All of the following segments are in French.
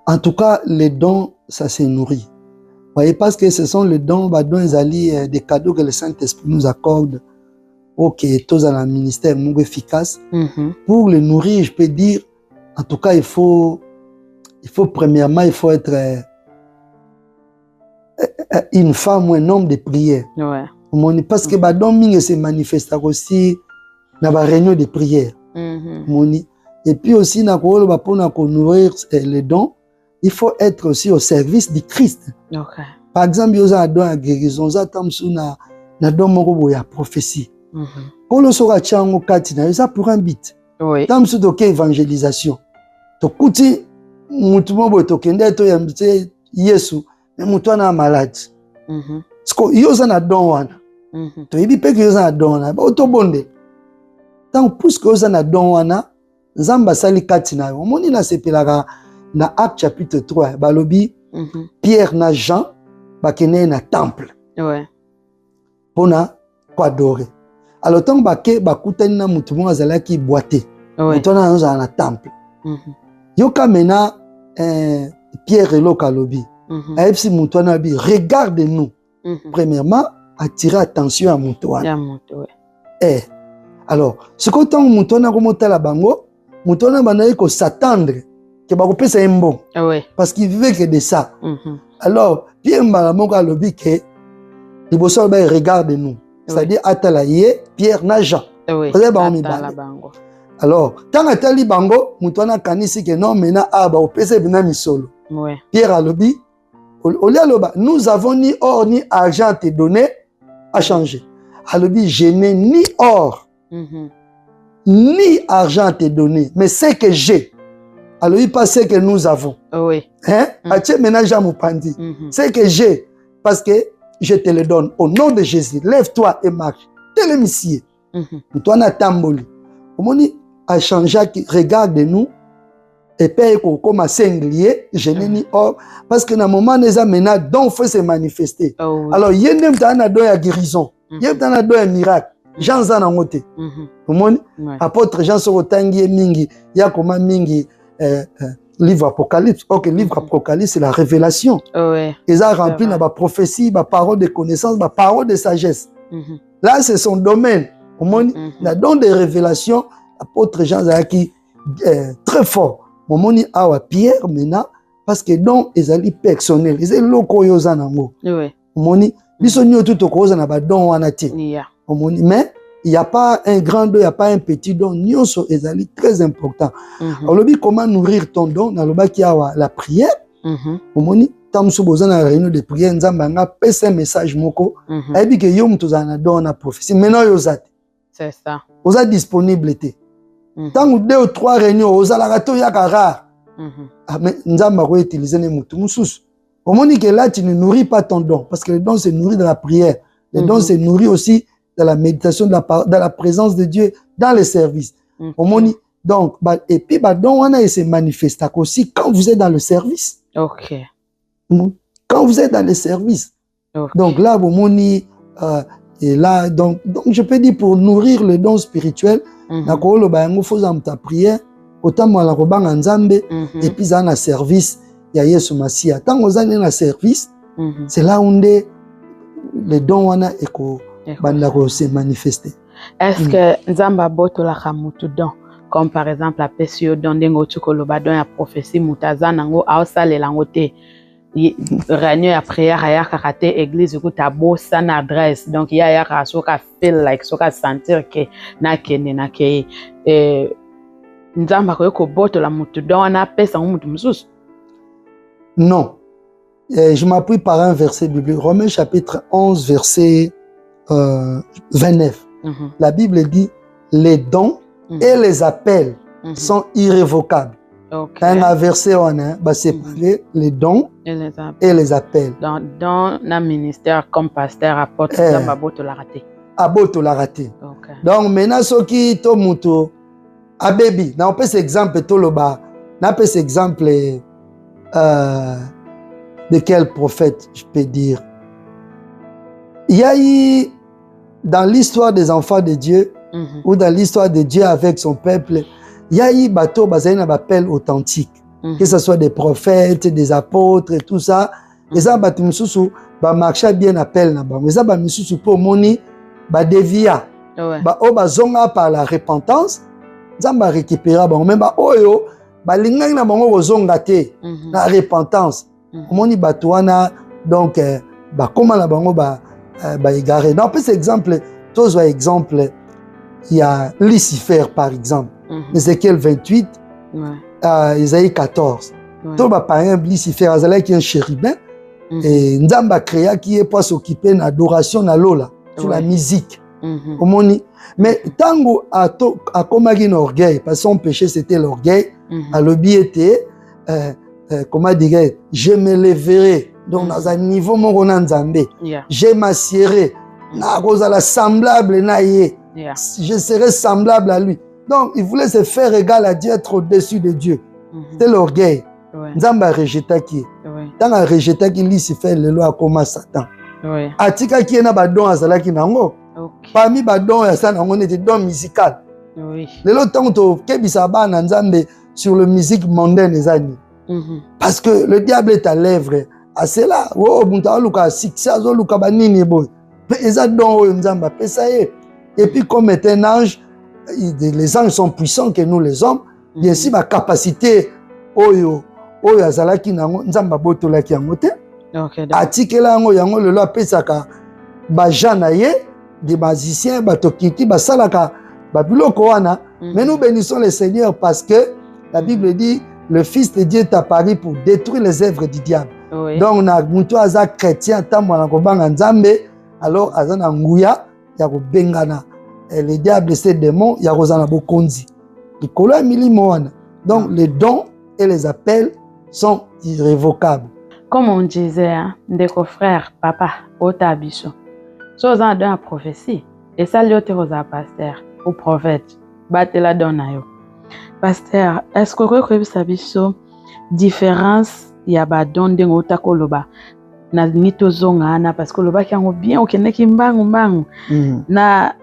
En tout cas, les dons, ça se nourrit. Vous voyez, parce que ce sont les dons, des cadeaux que le Saint-Esprit nous accorde. Ok, tous dans le ministère, nous efficace. Pour les nourrir, je peux dire, en tout cas, il faut premièrement, il faut être une femme ou un homme de prière. Ouais. Parce que les dons se manifestent aussi dans la réunion de prière. Et puis aussi, pour nourrir les dons, il faut être aussi au service du Christ. Okay. Par exemple, il y a un don à guérison, il y a un don à prophétie. Pour le soir, il y a pour un but. Oui. Tant que évangélisation. Tu kuti mutumo to kende to yamte Yesu mais mutu na malade. Sko yoza na don wana. To yibi pe yoza na don wana ba to bonde. Tant plus que yoza na don wana Nzamba sali kati na yo. Omoni na sepelaka na Acte chapitre 3 balobi Pierre na Jean bakene na temple. Ouais. Pona ko adorer. Alors tant bake bakutani na mutu mo azalaki boité. Mutu na yoza na temple. Yoka mena Pierre et Lokalobi. AFC Moutouanabi, regarde-nous. Premièrement, attirer attention à Moutouana. Alors, ce que tant Moutouana remonte la bango, Moutouana banaï ko s'attendre que bakopé c'est un bon. Parce qu'il vivait que de ça. Alors, Pierre Malamoko Alobi que les bossons regarde-nous. C'est-à-dire Atalaye, Pierre na Jean. Alors, tant que tu bango, Moutouana kanisi que non, maintenant, au PC bina misolo. Pierre Alobi, nous avons ni or ni argent à te donner à changer. Alobi, je n'ai ni or, ni argent à te donner, mais c'est que j'ai. Alobi, pas ce que nous avons. Hein? Atie ménage à Moupandi. C'est que j'ai, parce que je te le donne. Au nom de Jésus, lève-toi et marche. Tel est monsieur. Moutouana tamboli. Omoni, a changé, regarde-nous, et puis comme un singlier, je n'ai ni or, parce que dans le moment où nous avons donc faut se manifester. Alors, il y a un don de guérison, il y a un don de miracle. Jean Zana Moté. Apôtre Jean Sorotangi Mingi, il y a comme Mingi, livre Apocalypse. Ok, livre Apocalypse, c'est la révélation. Ils ont rempli la prophétie, la parole de connaissance, la parole de sagesse. Là, c'est son domaine. La don de révélation. Apôtre Jean Zaki très fort. Momoni awa Pierre maintenant parce que donc ils allaient personnel, ils allaient loko yoza nango. Momoni biso nyo tout okoza na ba don wana ti. Momoni mais il y a pas un grand don, il y a pas un petit don, nyonso ils allaient très important. Olobi comment nourrir ton don na loba ki awa la prière. Momoni tamso boza na réunion de prière nzamba nga pesa un message moko. Ebi ke yo mtu za don na prophétie. Maintenant yozate. C'est ça. Oza disponibilité. Tant que 2 ou 3 réunions, aux alarato yaka rare. Mais Nzamba va utiliser les moutons. Au moment que là, tu ne nourris pas ton don, parce que le don se nourrit de la prière. Le don se nourrit aussi de la méditation, de la présence de Dieu, dans les services. Au moment donc, et puis, don wana il se manifeste aussi quand vous êtes dans le service. Quand vous êtes dans le service. Donc là, au moment et là, donc, je peux dire pour nourrir le don spirituel, nakolo ba yango faut ta prière autant moi la robanga nzambe et puis dans le service ya Yesu Masia tant aux années na service c'est là où les dons wana eko banda ko se manifester. Est-ce que nzamba boto la kamutu don comme par exemple la pesio don dengo tukolo ba don ya prophétie mutazana ngo ausale lango te réunion ya prière ya karaté église ku ta bossa na adresse donc ya ka soka feel like soka sentir que na kene na ke nzamba ko boto la mutu don na pesa mutu mususu. Non, je m'appuie par un verset biblique, Romains chapitre 11 verset 29. La Bible dit les dons et les appels sont irrévocables. Un verset on a séparé les dons et les appels. Dans le ministère comme pasteur, apôtre, ça boto la raté. Aboto la raté. Donc maintenant ce qui to muto abebi, na on peut cet exemple toloba, na peut cet exemple de quel prophète je peux dire. Il y a eu dans l'histoire des enfants de Dieu ou dans l'histoire de Dieu avec son peuple. Il y a eu bateau basé na appel authentique. que ce soit des prophètes, des apôtres et tout ça. Et ça, batu misusu, ba marcha bien appel na ba. Mais ça, ba misusu pour moni, ba dévia. Ba o ba zonga par la repentance. Zamba récupéra ba même ba oyo, ba lingaki na bango ko zonga te na repentance. Moni batuana donc ba comment la bango ba égaré. Donc pour cet exemple, tous un exemple, il y a Lucifer par exemple. Ézéchiel 28, Isaïe 14. Tout va par exemple Lucifer, Azalek qui est un chérubin. Et Nzamba créa qui est pas s'occuper d'adoration na lola sur la musique. Mais tango a comme un orgueil parce que son péché c'était l'orgueil. À l'objet était comment dire, je me lèverai donc dans un niveau mon Nzambé. Je m'assierai na la semblable na ye. Je serai semblable à lui. Donc il voulait se faire égal à Dieu, être au-dessus de Dieu. C'était l'orgueil. Nzamba rejeta qui tant a rejeta qui Lucifer le loi comme Satan. Atika qui na badon azala ki nango. Parmi badon ya ça nango était don musical. Le lot tant to kebisa ba na Nzambe sur le musique mondaine les années. Parce que le diable est à l'œuvre. À cela, oh bunta luka succès azo luka banini boy. Eza don Nzamba pesa ye. Et puis comme est un ange, les anges sont puissants que nous les hommes. Bien sûr ma capacité oyo azalaki nango Nzamba botolaki yango te. Atikela yango yango lelo apesaka baja na ye des magiciens batokiti basalaka babiloko wana. Mais nous bénissons le Seigneur parce que la Bible dit le Fils de Dieu est apparu pour détruire les œuvres du diable. Donc na muntu aza chrétien tambo na kobanga Nzambe alors azana nguya ya kobengana les diables ces démons ya kozana bokonzi likolo ya milimo wana. Donc les dons et les appels sont irrévocables. Comme on disait, hein, ndeko frère, papa, ota biso. So on a donné la prophétie. Et ça, l'autre aux pasteur ou prophète. Batela donna yo. Pasteur, est-ce que vous avez sabiso différence ya ba don de ngota koloba na nito zonga na parce que loba ki ngo bien okende ki mbangu mbangu. Na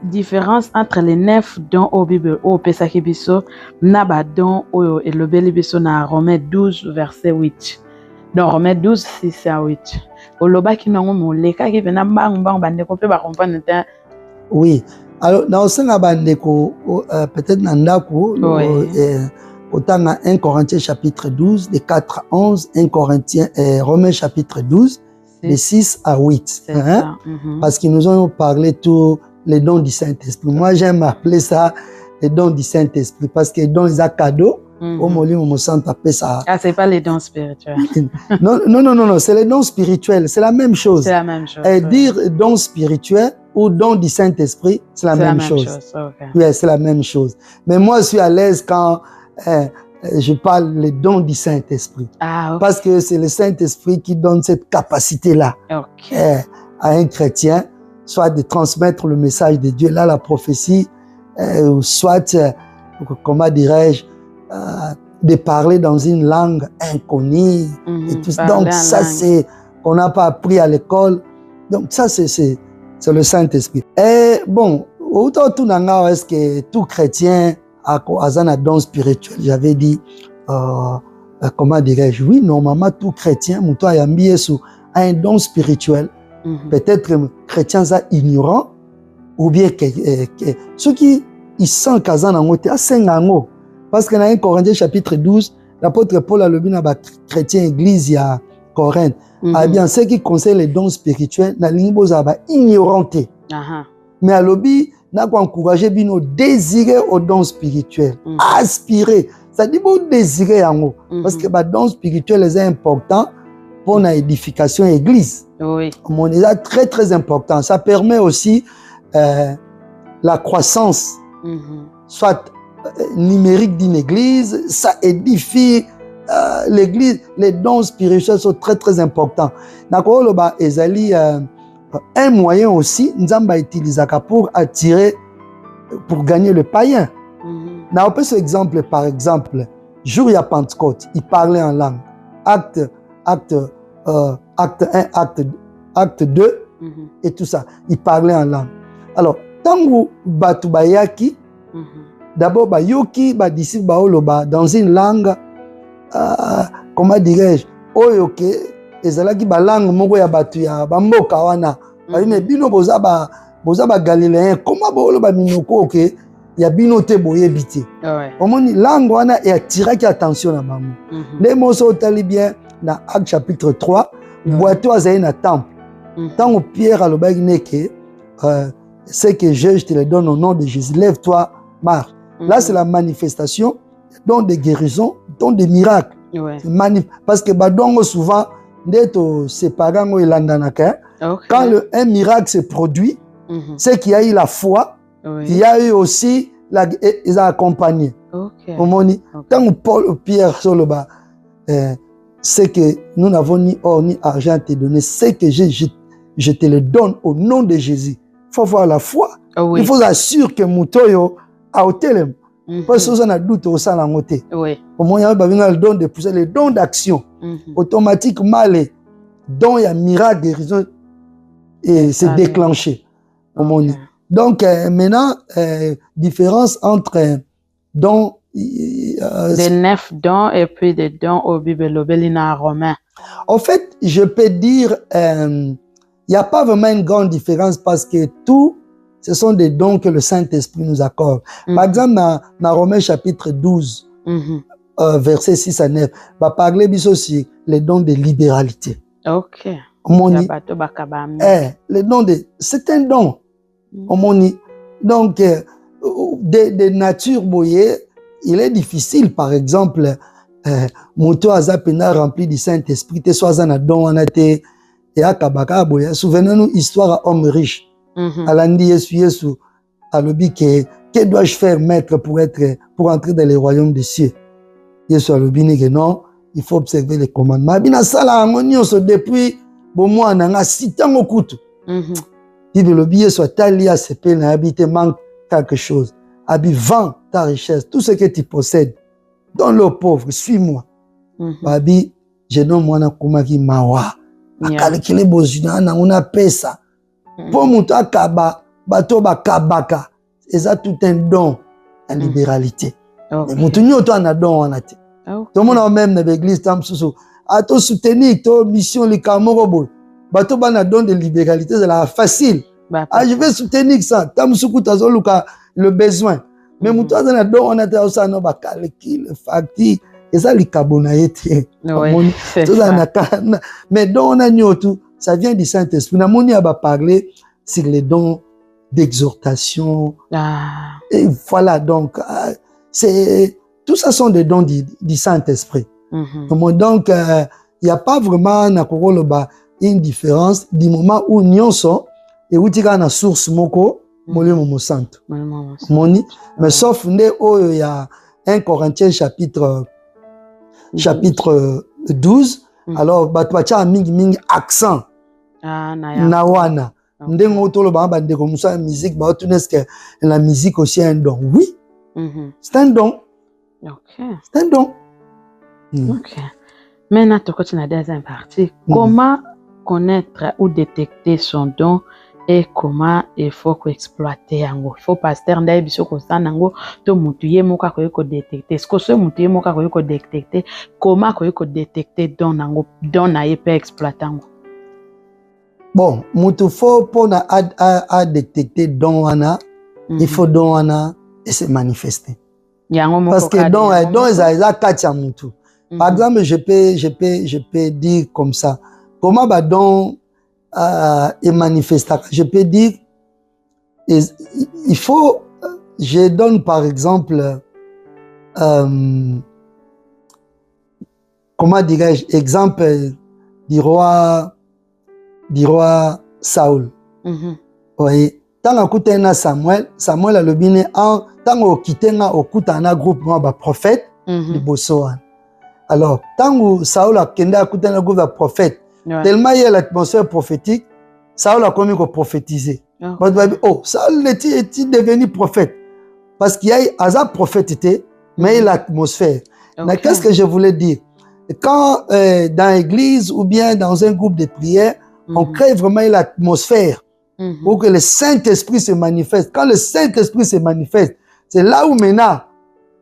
différence entre les 9 dons au Bible au pesaki biso na ba don au elobeli biso na Romains 12 verset 8. Dans Romains 12 6 à 8. Au loba ki nango moleka ki bena mbangu mbangu bande ko pe ba comprendre. Oui. Alors dans ce bandeko peut-être nandako autant à 1 Corinthiens chapitre 12 de 4 à 11, 1 Corinthiens Romains chapitre 12 de 6 à 8. Hein? Parce qu'ils nous ont parlé tous les dons du Saint-Esprit. Moi, j'aime appeler ça les dons du Saint-Esprit parce que les dons, ils ont cadeau. Au moment où on me sent taper ça. Ah, c'est pas les dons spirituels. Non, c'est les dons spirituels. C'est la même chose. C'est la même chose. Et dire dons spirituels ou dons du Saint-Esprit, c'est la même chose. Okay. Oui, c'est la même chose. Mais moi, je suis à l'aise quand je parle les dons du Saint-Esprit. Ah, okay. Parce que c'est le Saint-Esprit qui donne cette capacité-là à un chrétien, soit de transmettre le message de Dieu, là, la prophétie, soit, comment dirais-je, de parler dans une langue inconnue. Et tout. Donc ça, c'est qu'on n'a pas appris à l'école. Donc ça, c'est le Saint-Esprit. Et bon, autant tout nanga, est-ce que tout chrétien a un don spirituel? J'avais dit, comment dirais-je? Oui, normalement, tout chrétien, a un don spirituel. Peut-être chrétiens sont ignorants, ou bien ceux qui ils sont kazan en côté, à 5 ans. Parce que dans 1 Corinthiens chapitre 12, l'apôtre Paul a le bin à chrétien église à Corinthe. Ah bien, ceux qui conseillent les dons spirituels, na lingbo zaba ignoranté. Mais à l'obi, n'a pas encouragé bino désirer aux dons spirituels, aspirer. Ça dit bon désirer en haut. Parce que les dons spirituels est important pour l'édification de l'église. Oui. C'est très très important. Ça permet aussi la croissance, soit numérique d'une église, ça édifie l'église. Les dons spirituels sont très très importants. Nakoloba ezali un moyen aussi Nzamba utilise pour attirer, pour gagner le païen. On peut ce exemple, par exemple, jour à Pentecôte, il parlait en langue. Acte 1, acte 2 et tout ça, il parlait en langue. Alors, tangu batu bayaki d'abord bayoki ba disciple baoloba dans une langue comment dirais-je oyo ke ezalaki ba langue moko ya batu ya bamboka wana mais bino boza ba galiléen comment baoloba minoko ke ya bino te boyebi te omoni langue wana e attiraki attention na bango nde moso otali bien na Acte chapitre 3 boito azali na temple tango Pierre alobaki neke c'est que je te le donne au nom de Jésus, lève-toi, marche. Là, c'est la manifestation, don de guérison, don de miracles. Parce que donc souvent, quand un miracle se produit, c'est qu'il y a eu la foi, il y a eu aussi ils ont accompagné. Quand Pierre Soloba, c'est que nous n'avons ni or ni argent à te donner, c'est que je te le donne au nom de Jésus. Il faut avoir la foi. Il faut assurer que Moutoyo a hôtel. Parce que on a doute au sein de la montée. Au moins, il y a le don de pousser, le don d'action. Automatiquement, les dons, il y a miracle, guérison, et c'est déclenché. Donc, maintenant, différence entre dons. Des 9 dons et puis des dons au Bible, en romain. En fait, je peux dire. Il n'y a pas vraiment une grande différence parce que tout, ce sont des dons que le Saint-Esprit nous accorde. Par exemple, dans Romains chapitre 12, versets 6 à 9, va parler aussi les dons de libéralité. Ok. Les dons de... C'est un don. Donc, de nature, il est difficile, par exemple, Moto Azapena rempli du Saint-Esprit, te soit un don, on a été... Souvenez-nous, histoire à homme riche. Alandi Yesu, alobi que dois-je faire, maître, pour entrer dans les royaumes des cieux? Yesu alobi que non, il faut observer les commandements. Bina sala angonio so depuis bon mois nanga sitan okutu. Bible lobi Yesu atali a sepe na habite manque quelque chose. Abi vends ta richesse, tout ce que tu possèdes, donne-le aux pauvres, suis-moi. Babi, je donne moi na kumaki mawa. Akalekile bozina na una pesa pour muto akaba bato bakabaka eza tout un don en libéralité mais muto nyoto ana don wana te to mona même na l'église tam susu ato soutenir to mission likamoko boy bato bana don de libéralité c'est la facile je vais soutenir ça tam suku tazoluka le besoin mais muto ana don wana te osa no bakalekile facti eza likabona yete mais don on a nyoto ça vient du Saint-Esprit. Namoni a parlé sur les dons d'exhortation. Et voilà, donc, tout ça sont des dons du Saint-Esprit. Donc, il n'y a pas vraiment une différence du moment où nous sommes et où tu as une source moko, mais sauf il y a 1 Corinthiens chapitre 12. Alors, batwacha mingi accent. Nawana. Ndengo tolo ba bande comme ça musique ba tunes que la musique aussi un don. Oui. C'est un don. OK. C'est un don. OK. Maintenant tu continues la deuxième partie. Comment connaître ou détecter son don et comment il faut exploiter yango. Il faut pasteur ndaye biso ko sanango to mutu ye moka ko détecter. Est-ce que ce mutu ye moka ko détecter comment ko détecter don nango don na ye peut exploiter yango. Bon, mutu faut pour à détecter don wana, il faut don wana et se manifester. Parce que don eza katia mutu. Par exemple, je peux dire comme ça. Comment ba don et manifestation. Je peux dire, il faut, je donne par exemple, comment dirais-je, exemple du roi Saoul. Oui. Tant que tu Samuel a le bien en tant que tu as un groupe de prophètes, de Bossoan. Alors, tant que Saoul a un groupe de prophètes, tellement il y a l'atmosphère prophétique, Saoul a commis qu'on prophétiser. Oh, Saoul est devenu prophète. Parce qu'il y a un prophète, mais il y a l'atmosphère. Mais qu'est-ce que je voulais dire? Quand dans l'église ou bien dans un groupe de prière, on crée vraiment l'atmosphère pour que le Saint-Esprit se manifeste. Quand le Saint-Esprit se manifeste, C'est là où maintenant,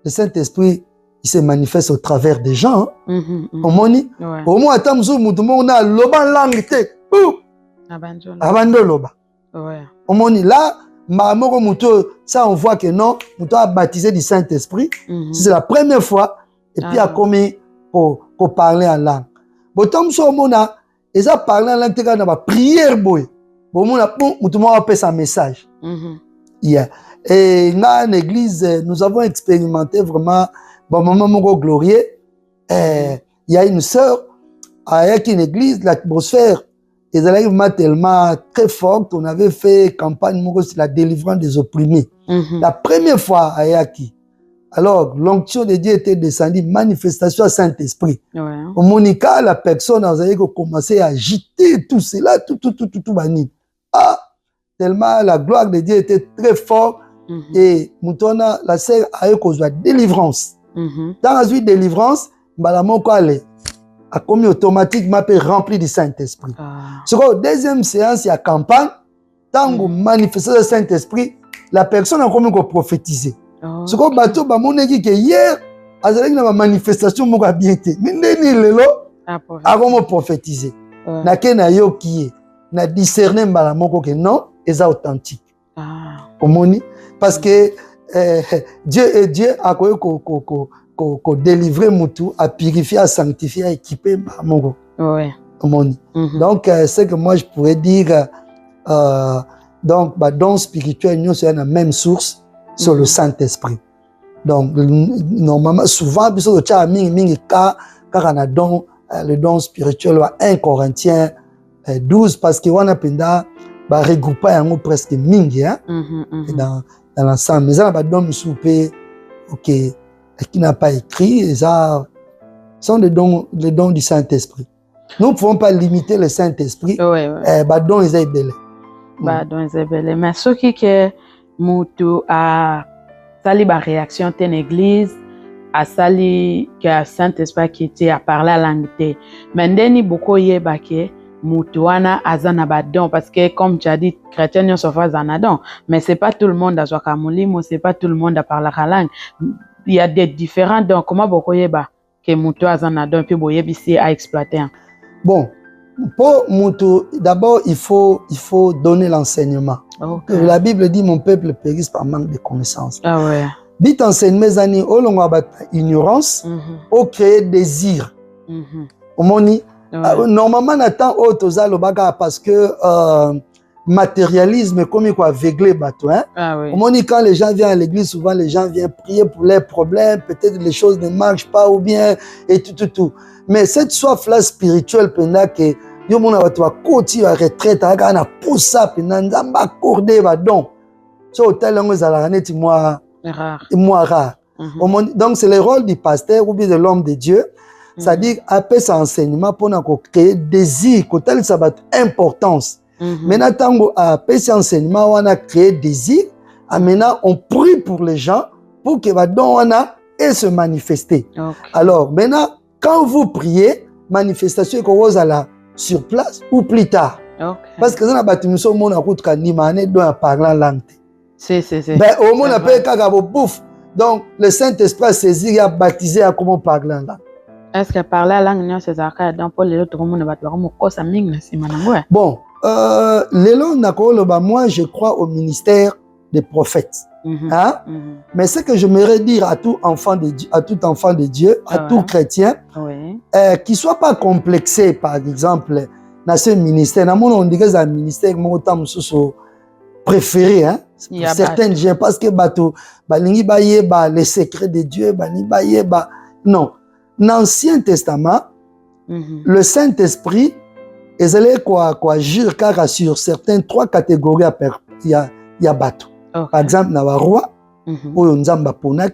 le Saint-Esprit, il se manifeste au travers des gens. Au moni, au moins, attends, on a loba langue, abando loba. Au moni, là, ça on voit que non, on a baptisé du Saint-Esprit. C'est la première fois. Et puis, a commis pour parler en langue. Bon, tant que on a, ils ont parlé en langue, ils ont prière, boy. Bon, on a fait sa message. Yeah. Et dans l'église, nous avons expérimenté vraiment, bon, moment glorieux. Il y a une sœur, avec une église, l'atmosphère, ils allaient vraiment tellement très forte. On avait fait campagne sur la délivrance des opprimés. La première fois à Yaki. Alors, l'onction de Dieu était descendue, manifestation à Saint-Esprit. Au Monica, la personne a commencé à agiter tout cela, tout. Ah, tellement la gloire de Dieu était très forte. Et Moutona, la sœur a eu la délivrance. Dans la délivrance, Balamoko a commis automatiquement rempli du Saint-Esprit. Sur la deuxième séance, il y a campagne. Tant que manifestation du Saint-Esprit, la personne a commis à prophétiser. Ce qu'on bateau, bah mon équipe que hier, à la manifestation, mon gars bien été. Mais lelo, a comment prophétiser. Na kena yo qui na discerner malamoko que non, est authentique. Omoni, parce que Dieu a ko délivrer mutu, a purifier, à sanctifier, à équiper malamoko. Omoni. Donc c'est que moi je pourrais dire, donc bah don spirituel, nous c'est la même source. Sur le Saint-Esprit. Donc, normalement, souvent, car on a le don spirituel, 1 Corinthiens 12, parce qu'on a regroupé presque mingi dans l'ensemble. Mais ça, on a soupé, ok, qui n'a pas écrit, ça sont les dons du Saint-Esprit. Nous ne pouvons pas limiter le Saint-Esprit. Dons ils sont belés. Dons ils sont belés. Mais ce qui est mutu a sali ba réaction ten église a sali que Saint-Esprit qui était à parler la langue te mendeni beaucoup yeba ke mutu wana azana ba don parce que comme tu as dit chrétien ne sont pas zana don mais c'est pas tout le monde à zoka mulimo c'est pas tout le monde à parler la langue il y a des différents dons comment beaucoup yeba que mutu azana don puis boyebi si à exploiter. Bon, pour mutu d'abord il faut donner l'enseignement. La Bible dit mon peuple périsse par manque de connaissances. Dit enseigne mes années au long de ignorance, au créer désir. Normalement on attend autre parce que matérialisme comme quoi aveugler bateau. Quand les gens viennent à l'église, souvent les gens viennent prier pour leurs problèmes, peut-être les choses ne marchent pas ou bien et tout. Mais cette soif-là spirituelle, pendant que yo mona watu wa koti wa retraite aka na poussa pena nzamba accordé ba don so telango zala neti moi rare. Donc c'est le rôle du pasteur ou bien de l'homme de Dieu, c'est-à-dire appeler sa enseignement pour créer désir ko tel ça va importance. Maintenant tango appeler sa enseignement on a créé désir, maintenant on prie pour les gens pour que ba don on a et se manifester. Alors maintenant quand vous priez, manifestation ko wozala sur place ou plus tard. Parce que ça n'a pas été mis au monde à côté de l'imane doit parler langue. Ben au monde a pas kagabo bouffe. Donc le Saint-Esprit a saisi et a baptisé à comment parler langue. Est-ce que parler la langue non c'est ça donc pour les autres monde va comme cosa mingi si manangwa. Bon, lelo nakolo ba moi je crois au ministère des prophètes. Mais ce que j'aimerais dire à tout enfant de Dieu, à tout chrétien, qui ne soit pas complexé, par exemple, dans ce ministère. On dirait que c'est un ministère préféré, pour certains gens, parce que les secrets de Dieu, non. Dans l'Ancien Testament, le Saint-Esprit, ils allaient agir car sur certaines 3 catégories, il y a bateau. Par exemple, na ba roi,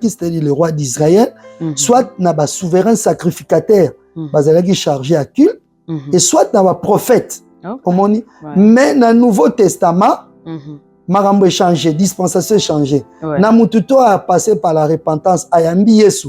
c'est-à-dire le roi d'Israël, soit na ba souverain sacrificateur, bazalaki chargé à culte, et soit na ba prophète. Mais dans le Nouveau Testament, marambo changé, dispensation changé. Na mututo a passé par la repentance, ayambi Yesu.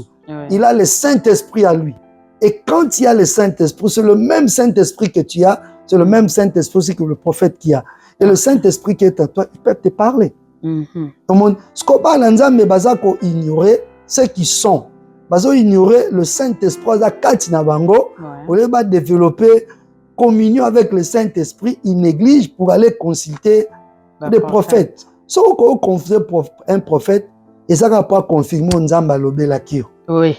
Il a le Saint-Esprit à lui. Et quand il y a le Saint-Esprit, c'est le même Saint-Esprit que tu as, c'est le même Saint-Esprit que le prophète qui a. Et le Saint-Esprit qui est en toi, il peut te parler. Ce qu'on parle en Nzambe, baza ko ignorer ceux qui sont. Bazo ignorer le Saint-Esprit à kati na bango. Au lieu de développer communion avec le Saint-Esprit, ils négligent pour aller consulter des prophètes. Si on confie un prophète, et ça n'a pas confirmé Nzamba Lobé la Kio. Oui.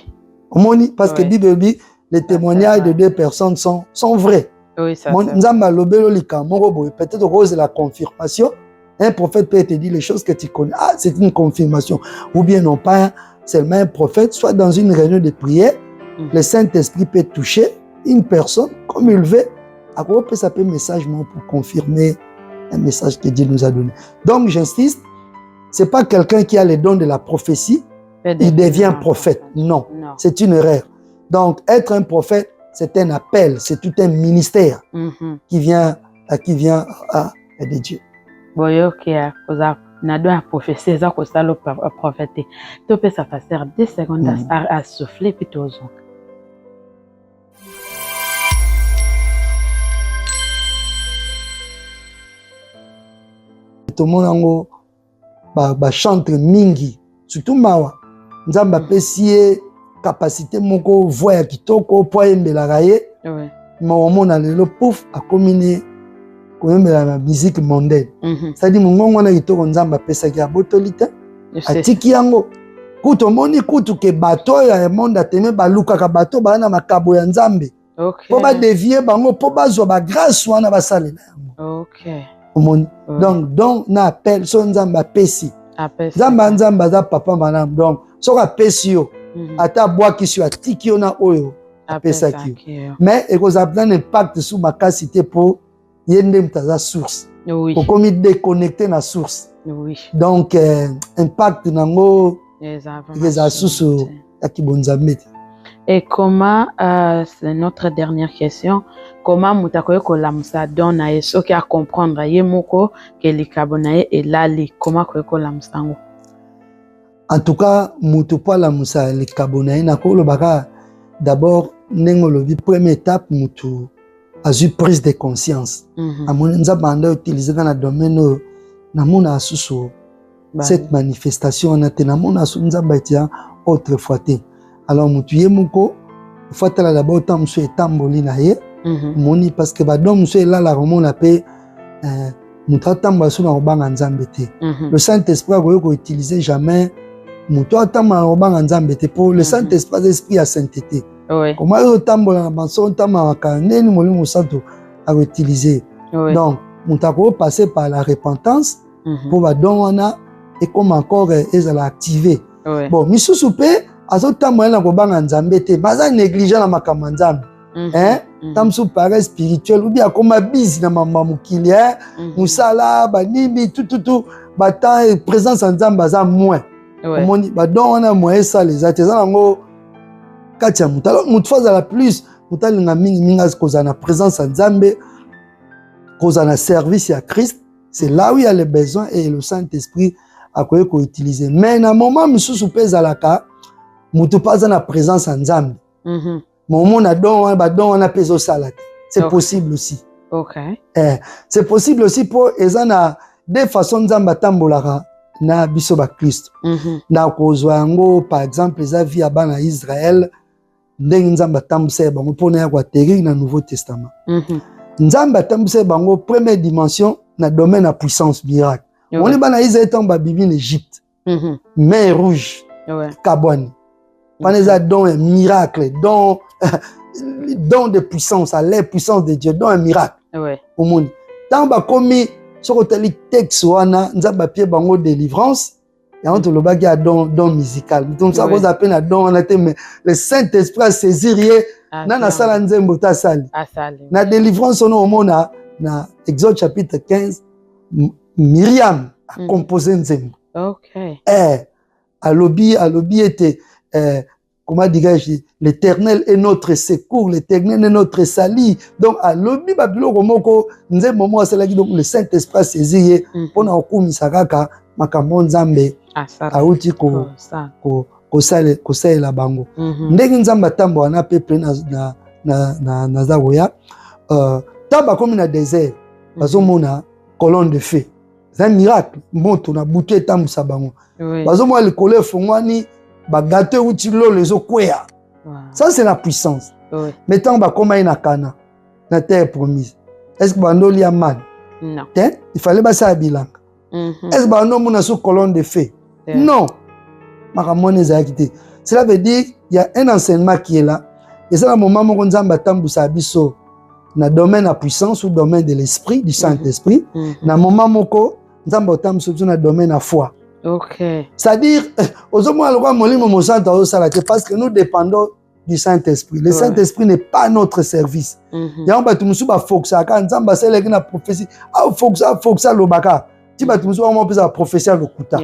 Parce que Bible dit, les témoignages de deux personnes sont vrais. Oui, ça Nzamba Lobé Lolika, peut-être rose la confirmation. Un prophète peut te dire les choses que tu connais. Ah, c'est une confirmation. Ou bien non pas seulement un prophète, soit dans une réunion de prière, le Saint-Esprit peut toucher une personne comme il veut. À quoi peut s'appeler message pour confirmer un message que Dieu nous a donné. Donc, j'insiste, c'est pas quelqu'un qui a les dons de la prophétie, il devient prophète. Non. C'est une erreur. Donc, être un prophète, c'est un appel, c'est tout un ministère qui vient de Dieu. Boyo qui a la prophétie, ça que ça le prophète. Tu peux ça faire 10 secondes à souffler puis tu oses. Tout le monde a chanté mingi, surtout mawa. Nous avons apprécié capacité moko voix kitoko poème de la raye. Mais on a le pouf à combiner comme la musique mondaine. Ça dit mon on a kitoko nous avons apprécié qui a botolita. Atiki yango. Kuto moni kuto ke bato ya monde ateme baluka ka bato bana makabo ya Nzambe. Po ba dévier bango po ba zo ba grâce wana ba salela. Donc na appel so Nzamba pesi. Nzamba za papa manam. Donc so ka pesi yo ata bois qui sur atiki yo na oyo apesa ki. Mais e ko ça prend un impact sur ma capacité pour yende mtaza source. Pour comme déconnecter na source. Donc impact nango les sources ya kibonzambe. Et comment, c'est notre dernière question, comment mutakoye kolamusa dona yeso ki a comprendre yemoko que le carbonaye est là comment koye kolamusango? En tout cas, mutupa la musa le carbonaye na ko lobaka d'abord nengo lobi première étape mutu a eu prise de conscience. Amoni nzabanda utiliser dans le domaine na mona asusu cette manifestation na tena mona asusu nzaba tia autrefois te. Alors mutuye muko fatala d'abord tam so etamboli na ye moni parce que ba dom so la remona pe mutata so na obanga Nzambe te. Le Saint-Esprit ko utiliser jamais mutata ma obanga Nzambe te pour le Saint-Esprit esprit à sainteté. Comment yo tambola na banso tama ka neni molimo santo a utiliser. Donc mutako passer par la repentance pour ba don wana et comme encore ezala activer. Bon misusu pe azotambola na kobanga Nzambe te baza négligent na makambo Nzambe. Tamsu paraît spirituel ou bien comme busy na mama mukili musala banimi tout bata présence en Nzambe baza moins. Omoni ba don wana moins ça les artisans ngo katia mutalo mutfaza la plus mutali na mingi koza na présence en Nzambe koza na service à Christ. C'est là où il y a les besoins et le Saint-Esprit a quoi utiliser. Mais na moment misusu peza la ka mutu pas na présence en Nzambe. Moment na don ba don na peso salate. C'est possible aussi. C'est possible aussi pour ezana des façons Nzamba tambolaka na biso ba Christ. Na kozwa ngo par exemple les avis à bana Israël ndenge Nzamba tambuse bango pona ya kwateri na Nouveau Testament. Nzamba tambuse bango première dimension na domaine à puissance miracle. On est bana Israël tamba bibi en Égypte. Mer rouge. Kabouani. Paneza don un miracle, don de puissance, à l'air puissance de Dieu, don un miracle. Au monde. Tant ba komi sur le texte wana nzaba pie bango délivrance et on te le bagi a don musical. Donc ça vous appelle à don on a mais le Saint-Esprit a saisir na sala nzembo ta sali. Na délivrance on au monde na Exode chapitre 15 Myriam a composé nzembo. Alobi était comment dirais-je, l'Éternel est notre secours, l'Éternel est notre salut. Donc alobi babilo komoko nze momo asalaki donc le Saint-Esprit saisi pona okumisa kaka makambo Nzambe auti ko salela bango. Ndenge Nzamba tambo wana peuple na zawoya taba comme na désert bazomona colonne de feu c'est un miracle. Bon, on a bouté tam sabango. Parce que moi le collègue fongwani ba gâteau ou tilo les okwea. Ça c'est la puissance. Mais tant ba comme ina kana na terre promise. Est-ce que bando li man? Non. Il fallait pas ça bilan. Est-ce que bando mona sous colonne de feu? Non. Makamone za quitté. Cela veut dire il y a un enseignement qui est là. Et c'est le moment où on zamba tambusa biso na domaine de la puissance ou domaine de l'esprit, du Saint-Esprit. Na moment moko nzamba tambusa na domaine de la foi. OK. C'est-à-dire aujourd'hui le roi molimo mosanta o salate parce que nous dépendons du Saint-Esprit. Le Saint-Esprit n'est pas notre service. Ya on ba tumusu ba foxa ka nzamba sele na prophétie. Ah foxa lobaka. Ti ba tumusu on peut prophétie lokuta.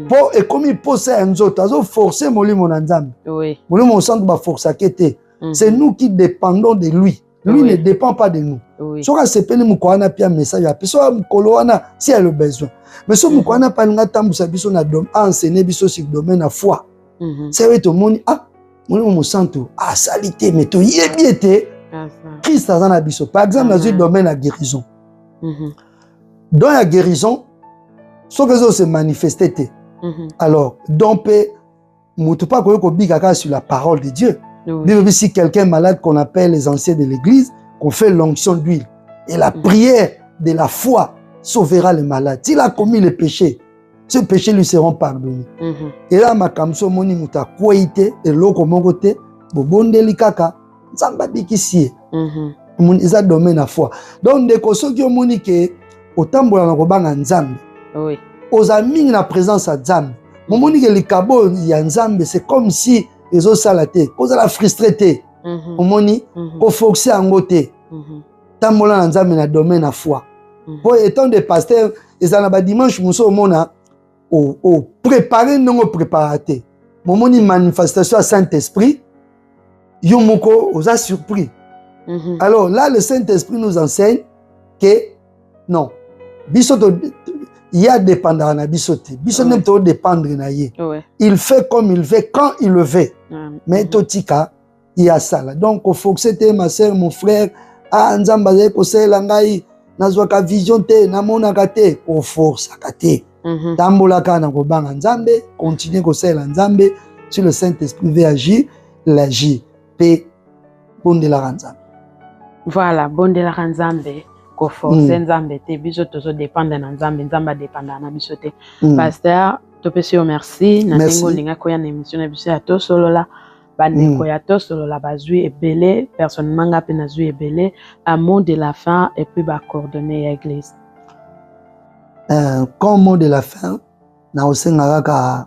Po et comme il pose un autre, azo forcer molimo na nzamba. Oui. Molimo mosanta ba foxa kete. C'est nous qui dépendons de lui. Lui ne dépend pas de nous. Si on a ce pays, on a un message. Si on a le besoin. Mais si on a pas enseigné sur le domaine de la foi, c'est vrai que tout le monde me sent salité, mais tout y est bien. Christ a un biso. Par exemple, dans le domaine de la guérison. Dans la guérison, ce que se manifester. Alors, donc, on ne peut pas dire sur la parole de Dieu. Même si quelqu'un est malade qu'on appelle les anciens de l'église, qu'on fait l'onction d'huile. Et la prière de la foi sauvera le malade. S'il a commis le péché, ce péché lui seront pardonnés. Et là, ma kamso moni muta kwaite et loko mongote bobondeli kaka nzamba bikisi. Mon isa domaine la foi. Donc de koso ki omoni ke otambola na kobanga nzambe. Oui. Aux amis na présence à nzambe. Momoni ke likabo ya nzambe c'est comme si les autres salatés, cause la frustrité, omoni, ko foxer en côté, tambola nzambe na domaine à foi. Pour étant des pasteurs, ils en a dimanche muso mona au préparer non au préparaté. Momoni manifestation à Saint-Esprit, yomoko aux a surpris. Alors là le Saint-Esprit nous enseigne que non, bisoto il y a dépendant na bisote. Biso nem to dépendre na ye. Il fait comme il veut quand il le veut. Mais totika il y a ça là. Donc au faut que c'était ma sœur, mon frère, nzamba ze ko sela ngai nazwa ka vision te na mona kate au force kate. Tambola kana ko banga nzambe, continuer ko sela nzambe si le Saint-Esprit veut agir, l'agir. Pe bonde la nzambe. Voilà, bonde la nzambe. Ko force nzambe te biso tozo dépendre na nzambe nzamba dépendre na biso te. Pasteur to pesi merci na tengo linga koya na émission na biso ya to solo la bande koya to solo la bazui ebele personnellement nga pe na zui ebele à mot de la fin et puis ba coordonner à église. Comme mot de la fin na osenga ka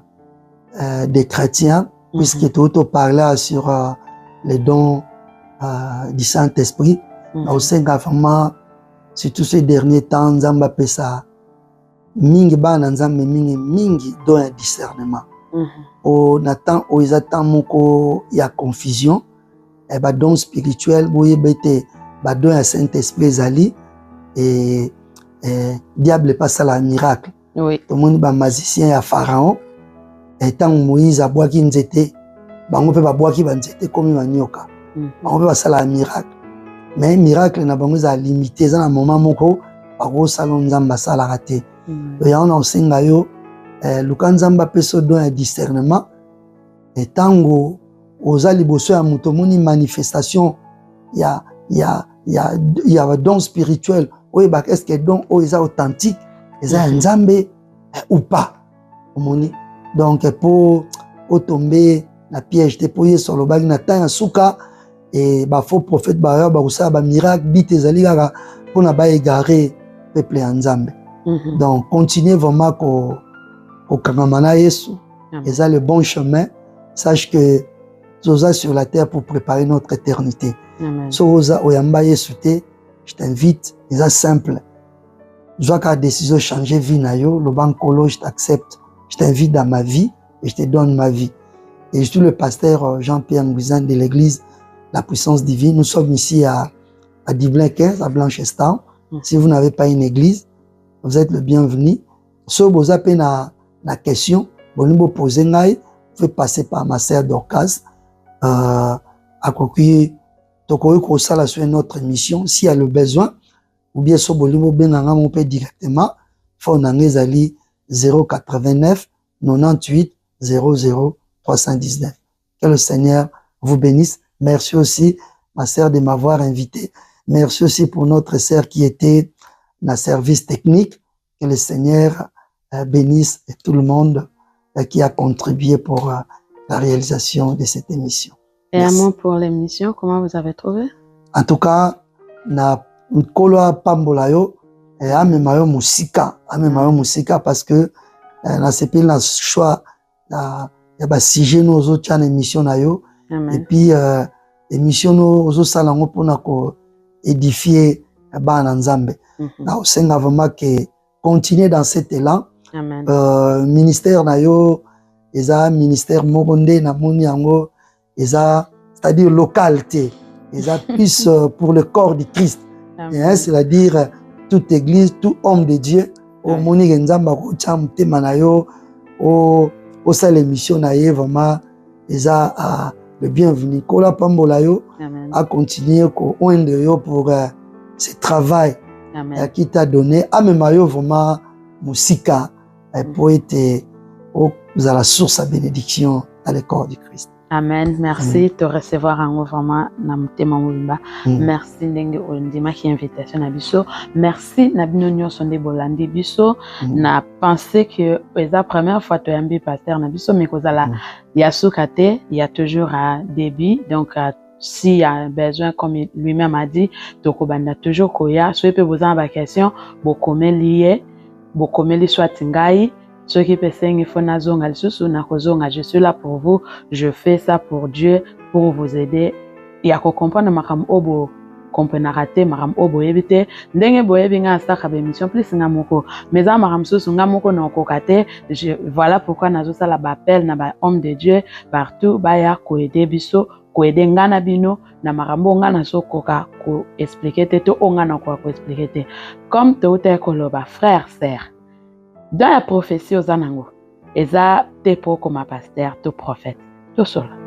des chrétiens puisque tout parlait sur les dons du Saint-Esprit na osenga vraiment surtout ces derniers temps, Nzamba pesa mingi bana Nzambe mingi don un discernement. On attend ils attendent moko ya confusion et ba don spirituel boye bete ba don un Saint-Esprit zali et diable pas ça la miracle. Oui. Tout le monde ba magicien ya pharaon et tant Moïse a boaki nzete bango pe ba boaki ba nzete comme manioka. Bango pe ba ça la miracle. Mais miracle na bango za limité za na moment moko bako salon nzamba sala raté. Et on enseigna yo luka nzamba peso don un discernement et tango oza liboso ya muto moni manifestation ya don spirituel oye ba est-ce que don o eza authentique eza nzambe ou pas omoni donc pour tomber na piège te poye solo bagi na temps ya suka et ba faux prophète ba usa ba miracle bite ezali kaka pona ba égarer peuple ya nzambe. Donc continuez vraiment ko kangamana Yesu et ça le bon chemin. Sache que zoza sur la terre pour préparer notre éternité. Soza oyamba Yesu te, je t'invite, c'est simple. Je dois qu'à décision changer vie na yo, le bankolo je t'accepte, je t'invite dans ma vie et je te donne ma vie. Et je suis le pasteur Jean-Pierre Ngouizan de l'église La Puissance Divine. Nous sommes ici à Dublin 15, à Blanchestan. Si vous n'avez pas une église, vous êtes le bienvenu. Si vous avez une question, vous pouvez poser, vous pouvez passer par ma sœur Dorcas. À Kokuyi, Tokoyo Sala sur notre émission, s'il y a le besoin, ou bien si vous pouvez directement phone Angezali 089 98 00 319. Que le Seigneur vous bénisse. Merci aussi, ma sœur, de m'avoir invité. Merci aussi pour notre sœur qui était dans le service technique. Que le Seigneur bénisse et tout le monde qui a contribué pour la réalisation de cette émission. Et un mot pour l'émission, comment vous avez trouvé? En tout cas, na Nkolo Pambolayo et amemayo musika parce que na sepeli na choix ya ba sujet no zo tcha na émission na yo. Et puis émission no zo sala ngo pona ko édifier bana nzambe. Na osenga vraiment que continuer dans cet élan. Amen. Ministère na yo eza ministère moronde na moni yango eza c'est-à-dire localité. Eza plus pour le corps du Christ. C'est-à-dire toute église, tout homme de Dieu au moni nzamba ko tcham tema na yo au sa l'émission na ye vraiment eza le bienvenu. Kola Pambola yo a continué ko oinde yo pour ce travail qui t'a donné. Amemayo vraiment musika pour être à la source à bénédiction dans le corps du Christ. Amen. Merci de recevoir en vraiment Namutema Moulimba. Merci ndenge ondima qui invitation na biso. Merci na bino nyonso nde bolandi biso. Na pensé que la première fois to yambi pasteur na biso mais kozala ya sukate, il y a toujours un débit donc s'il y a besoin, comme lui-même a dit, tokobanda toujours koya. Soit peut vous en ba question, bokome lié, bokome li soit ngai. Ceux qui pensent qu'il faut nazonga lisusu na kozonga, je suis là pour vous, je fais ça pour Dieu, pour vous aider. Il y a ko comprendre makam obo kompenarate makam obo yebite ndenge boyebi nga saka ba émission plus nga moko mais za makam susu nga moko na kokate. Voilà pourquoi nazo sala ba appel na ba homme de Dieu partout ba ya ko aider biso ko aider nga na bino na makambo nga na sokoka ko expliquer te to nga na ko expliquer te comme to te koloba frère sœur. Dans la prophétie aux anango, eza te pour comme pasteur, te prophète, tout cela.